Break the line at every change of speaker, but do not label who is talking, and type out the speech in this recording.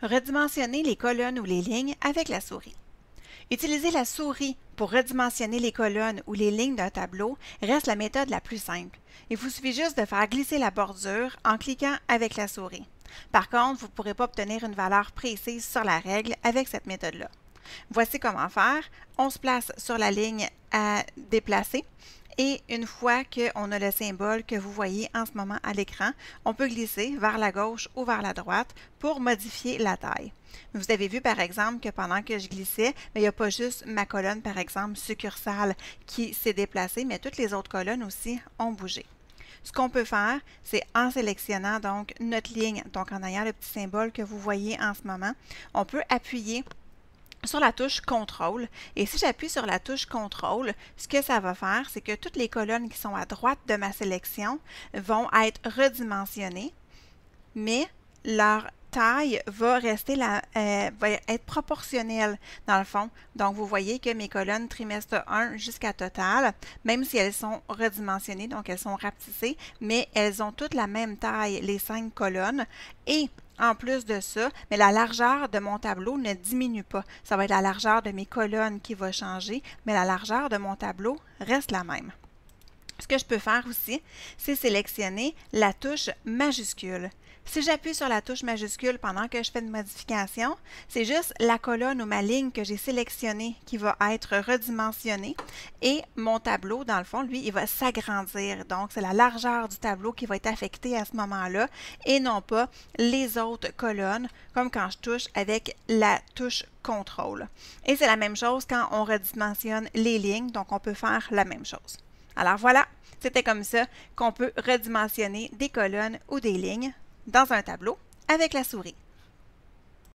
Redimensionner les colonnes ou les lignes avec la souris. Utiliser la souris pour redimensionner les colonnes ou les lignes d'un tableau reste la méthode la plus simple. Il vous suffit juste de faire glisser la bordure en cliquant avec la souris. Par contre, vous ne pourrez pas obtenir une valeur précise sur la règle avec cette méthode-là. Voici comment faire. On se place sur la ligne à déplacer. Et une fois qu'on a le symbole que vous voyez en ce moment à l'écran, on peut glisser vers la gauche ou vers la droite pour modifier la taille. Vous avez vu par exemple que pendant que je glissais, il n'y a pas juste ma colonne par exemple succursale qui s'est déplacée, mais toutes les autres colonnes aussi ont bougé. Ce qu'on peut faire, c'est en sélectionnant donc notre ligne, donc en ayant le petit symbole que vous voyez en ce moment, on peut appuyer sur la touche CTRL. Et si j'appuie sur la touche CTRL, ce que ça va faire, c'est que toutes les colonnes qui sont à droite de ma sélection vont être redimensionnées, mais leur taille va rester va être proportionnelle dans le fond. Donc, vous voyez que mes colonnes trimestre 1 jusqu'à total, même si elles sont redimensionnées, donc elles sont rapetissées, mais elles ont toutes la même taille, les 5 colonnes. Et en plus de ça, mais la largeur de mon tableau ne diminue pas. Ça va être la largeur de mes colonnes qui va changer, mais la largeur de mon tableau reste la même. Ce que je peux faire aussi, c'est sélectionner la touche majuscule. Si j'appuie sur la touche majuscule pendant que je fais une modification, c'est juste la colonne ou ma ligne que j'ai sélectionnée qui va être redimensionnée et mon tableau, dans le fond, lui, il va s'agrandir. Donc, c'est la largeur du tableau qui va être affectée à ce moment-là et non pas les autres colonnes, comme quand je touche avec la touche CTRL. Et c'est la même chose quand on redimensionne les lignes, donc on peut faire la même chose. Alors voilà, c'était comme ça qu'on peut redimensionner des colonnes ou des lignes dans un tableau avec la souris.